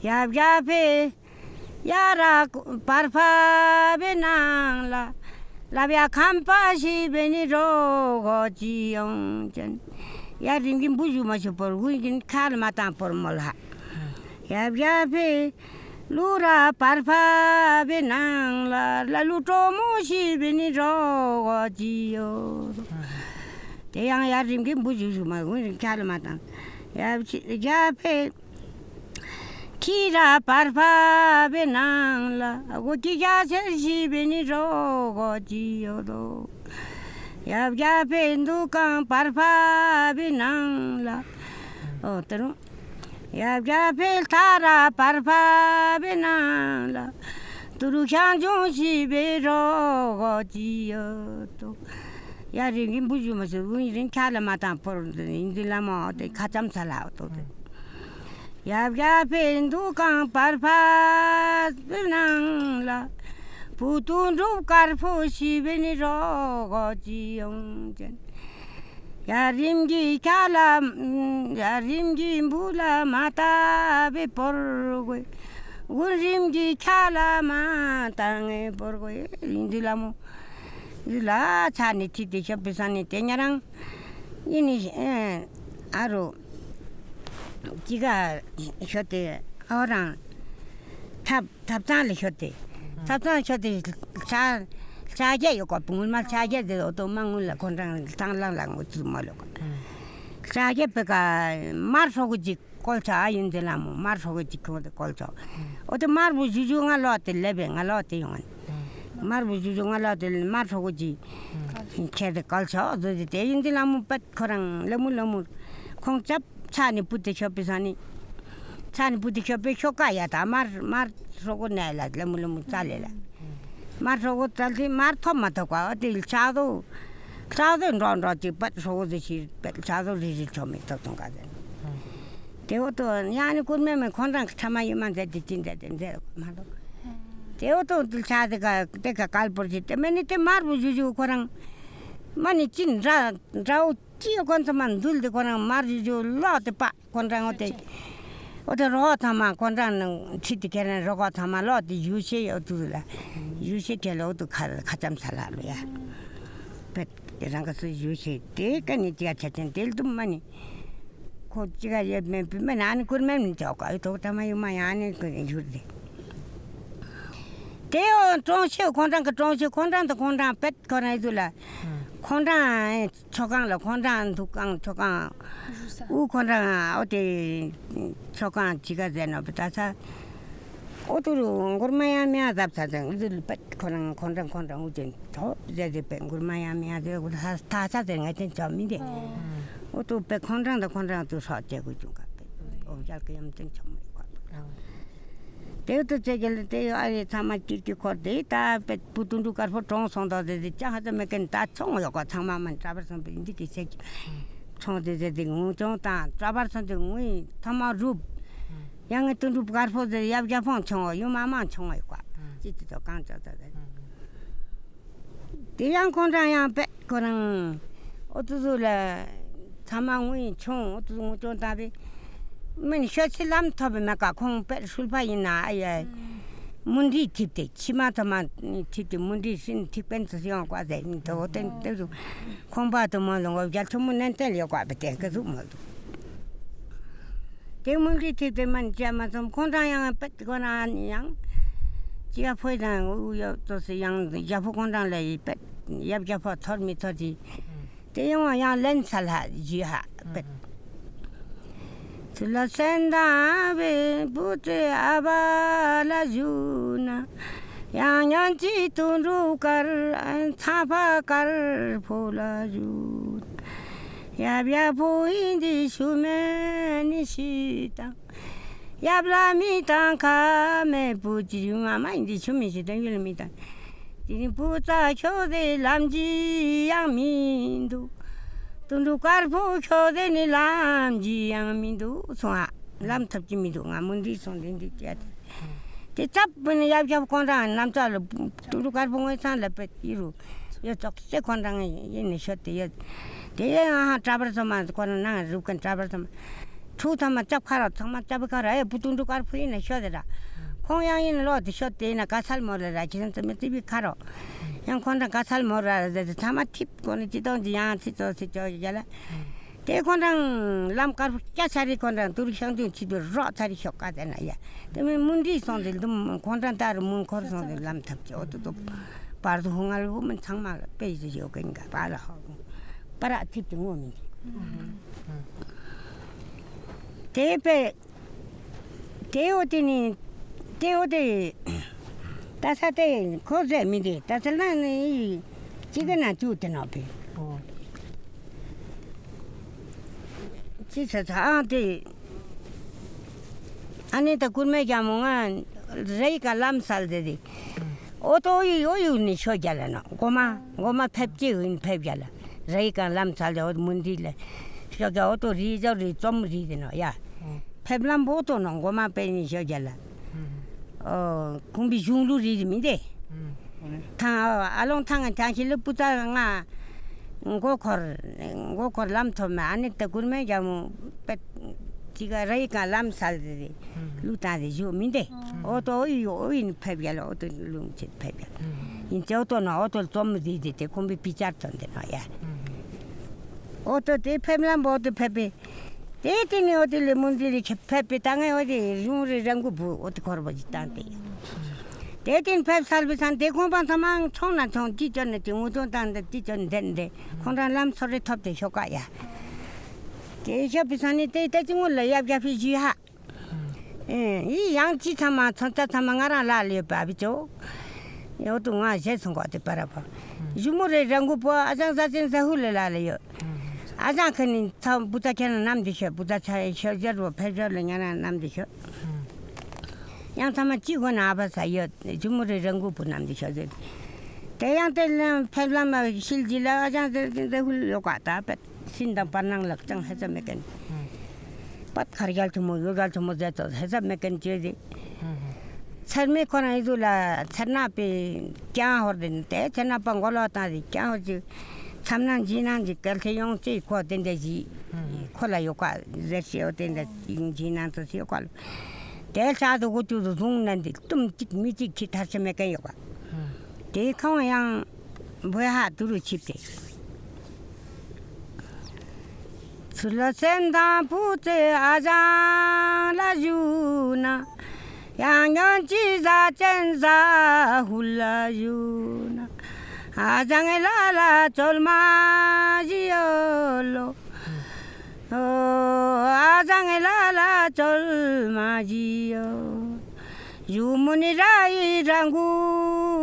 야비아페 야라 파르파 베낭라 라비아 캄파시 베니로 거지용전 야링긴 부주마쇼 버구긴 칼마탄 포르몰하 야비아페 루라 파르파 베낭라 라루토모시 베니로 거지요 대양 야링긴 부주마 구긴 칼마탄 야비아페 키라 파르파 베낭라 고기야 셀시 베니로 거지요도 야야 벤두강 파르파 베낭라 어떠로 야야 벨타라 파르파 베낭라 두루향종시 베로 거지요도 야링긴 부주마서 우리는 칼마탄 포르데 인딜라마 데 가잠살라도 야야 벤두강 파르파 베낭라 부tunrup karfoshi beniro gojiyongjen yarimgi kala yarimgi mbula mata be porgwe urimgi kala mata nge porgwe indilamo ila chani titi shopesani tenyarang ini aro 지가 셔때 어랑 탑장을 셔때 탑장 셔때 자게 요거 붕을만 자게도 또 망을라 건랑 당랑랑 못 말로 자게 배가 마르소고지 꼴차 아인들라모 마르소고지 그거 꼴차 어때 마르부 주중을 넣었대 레뱅을 넣었대 용은 마르부 주중을 넣었대 마르소고지 걔들 꼴차 어디 대인들라모 ပတ် 거랑 레물레물 콩잡 차니 부대 협비사니 차니 부대 협비 효과야다 말 소고 내라 레물레물 잘래라 말 소고 잘지 말 토마토가 어디 차도 런런지 ပတ် 소고지 차도 리지 좀 있었던 거다 대호도 야니 군매면 건강 참아야만 되지 진짜인데 말로 대호도 차대가 내가 갈버지 때문에 때 말부 주주 거랑 많이 진짜 라우 찌어 건서만 둘데 거랑 말주 로데 빠 건랑 어때 로타마 건랑 치티케는 로타마 로데 유시 어두라 유시 결로도 가잠 살라로야 배 이런 것을 유시 때 까니지가 찾은 데도 많이 고지가 예면 비면 안 그러면 저거 도타마 요마이 안에 그 유리 대어 정시 건랑 그 정시 건랑도 건랑 배 거라이둘라 건랑 초강로 건랑 두강 초강 우 건랑 어디 초강 지가 되나 보다사 어두로 고르마야미야 잡사정 이들 건랑 우전 더 이제 ben 고르마야미야 되고 다 사정 같은 점인데 어두 배 건랑도 사제고 좀 같아 어잘 그냥 좀 대도 제길 때 아래 참아끼기 거대 다 부tundu karfo tong sonda de chaha me ken ta chong yo ka thama man traverson be indi ki se chong de ngu chong ta traverson de ngui thama rup yang tundu karfo de yab ja phong chong yo mama chong yo kwa ji to kang cha da de yang kong jang yang be ko nang otu la thama ngui chong otu ngu chong ta be mình sợ chỉ làm thôi mà cả không biết xuất phát na ai muốn đi tiếp đấy chỉ mà thôi mà tiếp đấy muốn đi xin tiếp bên sự yang quá đấy thôi tên rồi không bao giờ mà lòng giờ chúng mình nên tên liệu quá biết cái giúp mà cái muốn đi tiếp đấy mình chỉ mà some con trai yang biết con anh yang chỉ là phải rằng tôi tôi yang giờ phải con trai lại biết giờ phải thổi mi thổi gì cái yang lên salha gì ha biết la senda be putre abala juna yang yang chi tunru kar thapa kar phola ju ya bya pho indi shume ni sita ya bla mi tan kha me pu ji ma ma indi shume si dan yul mi tan ji pu ta chho de lam ji yang min du tundu karpo chode ni lam ji yang mindu soa lam thap ji mindu nga mundi son din di tia te chap ben yab yab kon ran nam cha lo tundu karpo ngai san la pet iru yo tok se kon ran ye ni shote ye de ha trabar sama kon na ru kan trabar sama thu thama chap khara thama chap khara e putundu karpo ni shode ra khong yang in lo de shote na ka sal mo ra chi san te bi kharo yang kontra kasal mora de tama tip kon ti don yang ti to jala te kontra lam kar kya sari kontra tur sang ti do ro sari shokka de na ya te me mundi son de dum kontra tar mun kor son de lam thap cho to par du hongal bu man chang ma pe ji yo ken ga para tip ngo mi te pe te oti 다사대 거제 미디 다살나니 지게나 주트나 배 지사자한테 아니다 굴메 자몽한 레이가 람살데디 오토이 오유니 쇼잘라나 고마 펩지인 펩잘라 레이가 람살데 오 문디래 쇼가 오토 리저리 좀 리드나 야 펩람 보토는 고마 페니 쇼잘라 공비 중루리미데 타 알롱탕은 장실을 부자가 고걸 람토면 안 했다 그러면 자뭐 지가 레이가 람살들이 루타데 주민데 어또 오인 패비알 어또 룽치 패비알 인제 어또는 어또 좀 리디데 공비 비자던데 나야 어또 대 패밀람 모두 패비 대티니 어디를 문들이 페페 땅에 어디 rum을 랑고 부 어디 걸어보지 딴데. 대tin pep salbisan de komban samang chongna chong ji jon de ngudon dan de ji jon den de konran lam sore top de shoka ya de sha bisani de jingul la yap yap ji ha 이 양치 참아 천자 참아가라 라리 바비죠 요도 nga je song de para pa jumore rangu po ajang sa chen sa hul la le yo ajang khani cham buta ken nam de she buta cha she je ro phe je le nya nam de she yang sama ji go na ba sa yo jumore rangu po nam de she de yang de phe la ma sil ji la ajang de hul yo ka ta pet sin da panang lak chang ha cha me ken pat khargal thumo yogal thumo ja to hesab me kan je sarme kona idula charna pe kya hor din te charna pangolo ta di kya ho ji samnan jinan ji kal the yong chi ko den de ji khola yo ka je chi o den de jinan to si ko te cha do go tu dung nan di tum tik mi ji ki ta se me kan yo ka te khang yang bo ha tu ru chi te 술라센다 부제 아장 라주나 양연지사 젠사 훌라주나 아장에 라라 졸마지열로 아장에 라라 졸마지요 유문이라이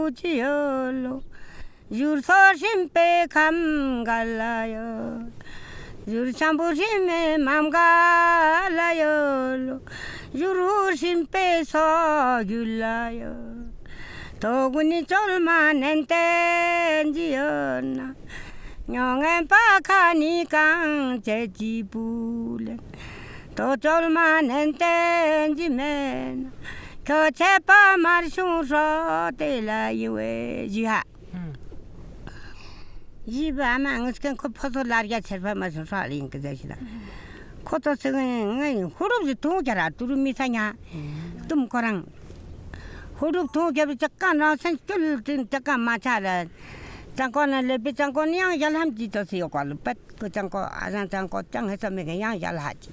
랑구지열로 유서심pe 감갈라요 유르참부심에 맘갈라요 유르심pe 서귤라요 도군이 쫄만 엔텐지였나 영엔 박하니 강제지불레 또 쫄만 엔텐지면 교체파 말숭서 텔라이웨 지하 이바만 그냥 커서 라리아 철파 맞은 살인 그 자식아. 코도 쓰는 호흡이 동자라 두루미사냐. 좀 거랑 호흡 동자비 잠깐 나선 쫄든 잠깐 맞아라. 잠깐은 레비 잠깐 양 잘함지 도시요 걸로 그 잠깐 아산 잠깐 장해서 매게 양 잘하지.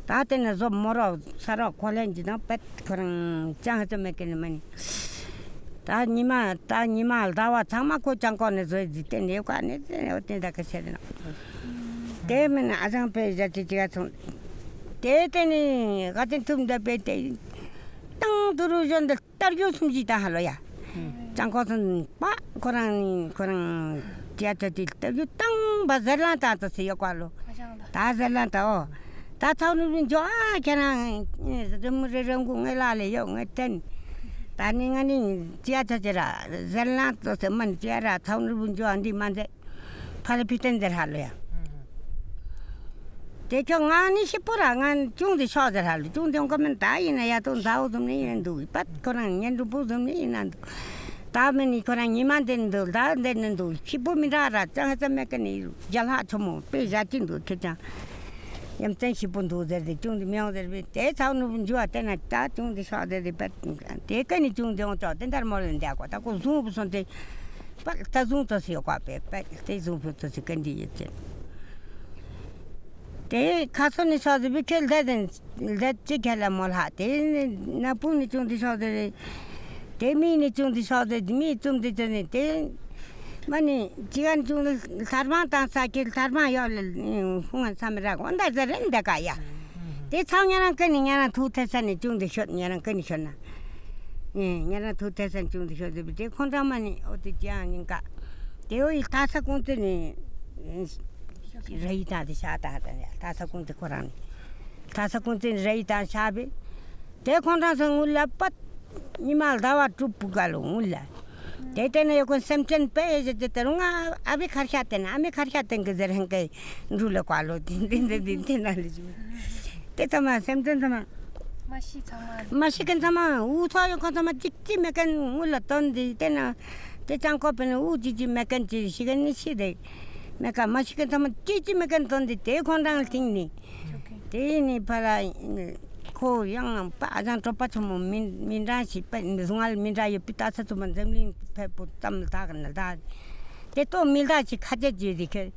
다때는 좀 뭐라 살아 콜렌지나 뺏 그런 장해서 매게는 많이 다니마 다와 장마고 장권에서 때문에 관에 어때다 그세나 때문에 아장페 자치가 좀 때때니 같은 틈다 배때 땅 들어전데 딸교 숨지다 할로야 장권은 빠 그런 지하철이 딸교 땅 바잘란다 또세요 관로 다 잘란다 다 타오는 저 그냥 좀 정공에 라래요 어떤 다니가니 지하철이라 잘라도 만 지하라 타운을 분조 안디 만데 팔피텐들 할래야 대경 아니 10%안 중대 쇼들 할 중대 오면 다 이나야 돈 다오듬 니는도 밭 거랑 년도 보듬 니는도 다음에 거랑 2만 된도 다 되는도 10분이라 장해서 맥니 잘하 좀 빼자진도 괜찮아 염ten 10분도 되지 중대 명들 때 타운을 분조 때나 다 중대 쇼들 밭 대간이 중대 온저 된다 모르는데 하고 다 고수 무슨데 다 중도서 과배 때 중부터 건디 있지 때 가서는 저도 비켈 되는 let지 결라 뭘 하대 나쁜이 중대 쇼들 대미니 중대 쇼들 미 중대 전에 때 많이 지간 중을 살만 단사길 살만 열 홍한 삼이라고 온다 저런데 가야 대 창년한 거니냐나 두태산이 중대 셨냐나 거니 셨나 예 냐나 두태산 중대 셨데 대 혼자만이 어디지 아닌가 대의 다섯 군데니 레이다디 샤다 하다네 다섯 군데 코란 다섯 군데 레이다 샤비 대 혼자서 울라빠 이말 다와 쭈뿌갈로 울라 대때는 요건 샘천 빼제 때때는가 아비 가르쳤다네 아미 가르쳤던 그들 한게 룰러 관로 딘딘딘딘알지 때때만 샘천만 맛이 정말 맛있긴 참아 우사요 가서만 찍지 매간 올랐던데 때나 때장코페는 우지지 매간지 시간이 시대 매가 맛있긴 참아 찍지 매간 던데 대kon당을 팅니 대니 para ko yang pa ajang topa chum minra si pa zungal minra yo pitasa to manjamling pe putam ta kan da te to milda chi khaje ji dikhe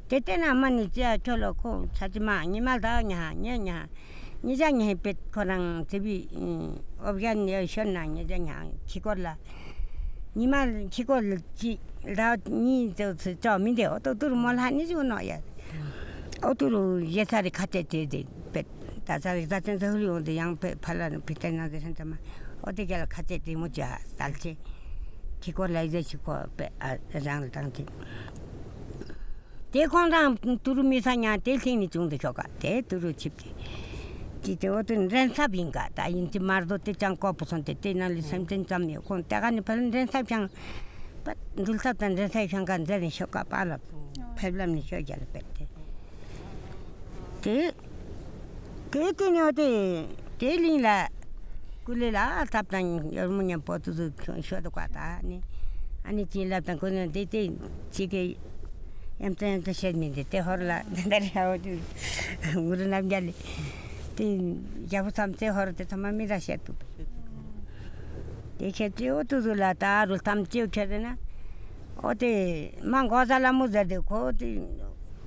때때는 아마니 지야 결로고 찾지마 니말다 냐냐 니장이 햇빛 거랑 집이 어비간 여셨나 니장이 기골라 니말 기골 지라니 저 민데 어떠들 뭘 하니 지고 너야 어떠로 예살이 같이 되지 다자리 자전서 흘리는데 양배 팔라는 비타나데 산타마 어떻게 할 같이 되지 뭐자 살지 기골라 이제 시고 아장 당지 대kon랑 두루미사냐 대생이 정도 효과 대 두루 집지 진짜 어떤 렌삽인가 다 인지 말도 때짱고 부선때 때날 삼점점이요 kon 때가니 별 렌삽향 늘었던 렌삽향 간 되는 효과 빨라 별람이 효과를 뺐대 그때는 어디 대리라 굴레라 답단 여러분이 보도도 쉬어도 가다 아니 진랍단 거는 대대 지게 엠튼 셔민데 때 허라 내려오지 우리 남자리 때 야부삼 때 허르때 tamamira 셔도 이게 띄어도라 다를 탐지어 쳐되나 어디 망고살라 무자데 거디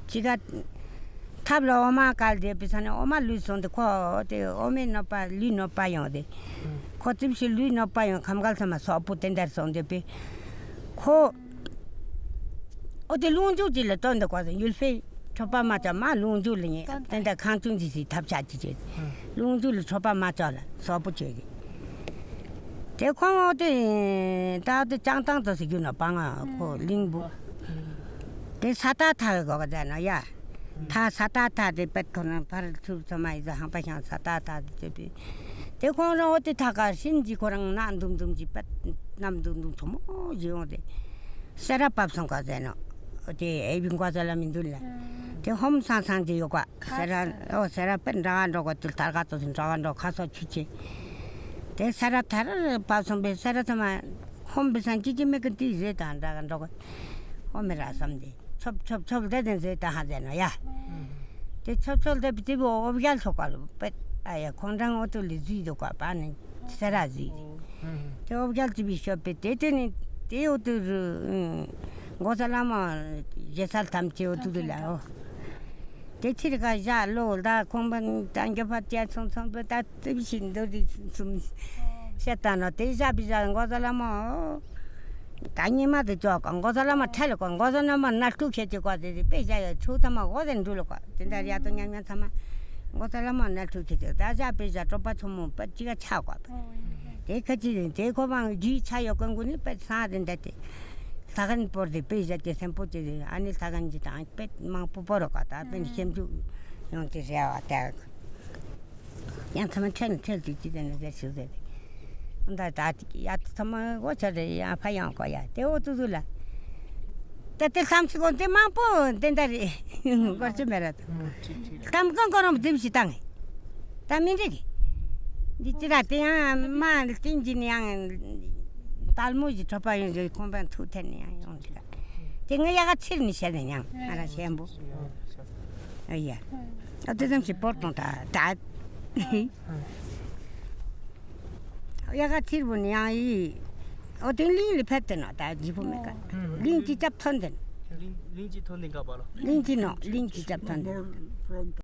지가 탑로 오마 갈데 비산에 오마 루선데 거 어디 오메노파 리노파요데 거tim시 리노파요 감갈사마 소포텐더 손데비 코 어디 룬주질을 던데 과서 율페 초파 맞아 마 룬주리니 근데 강중지시 탑자지지 룬주를 초파 맞아라 소부지지 대광 어디 다들 장땅도서 유나 방아 고 링부 대 사타타 거잖아 야 다 사타타데 뺏거는 바를 주서마이자 한바향 사타타데 대광은 어디 다가 신지 고랑 난dumdum지 뺏 남dumdum좀 지오데 세라밥선 거잖아 어디 애빈 과자라면 둘라 대 홈상상지 요가 세라 뺀다는 것들 달가도 진짜로 가서 주지 대 세라타를 밥선 세라타만 홈비산 지지메 근데 이제 단다간 거 홈이라 삼지 첩 되는 데다 하잖아 야 대 첩대 비고 오비알 속가로 아야 kondrang 어떨리 지도 과 빠는 세라지 대 오비알 집이 쇼페 때때는 대오들 고살라마 예살 담지 어두들라 대치가 자로다 공반 당겨받지 손손보다 뜻신들이 좀 셋다나 대자비자 고살라마 다니마도 저건 고살라마 텔건 고살라마 날투케지 과데 빼자야 초타마 고된 둘거 된다리야 동양면 타마 고살라마 날투케지 다자 빼자 좁아 좀 빠지가 차고 대커지 대고방 지 차요 건군이 빼사된데 사간 버데 빼자게 셈포지 아니 사간지 땅빼망 뽑으러 가다 벤 힘주 용티세야 왔다 양타만 텔지되는 데서데 onda 다 야타마 고쳐데 야 파양 거야 대오두둘라 때때 삼시건데 망포 된다리 거치 메라 담건 거는 듭시 땅에 담민지기 니치라테야 마 띵지니양 달무지 접아요 저 공반 투텐이야 용지가 땡야가 치르니 셔되냐 알아 셴부 아야 어때든지 porton다 다 야가 치르니야 이 어떤 링을 팼더나 다 지보니까 링지 잡턴데 린지 톤인가 봐라 링지 잡턴데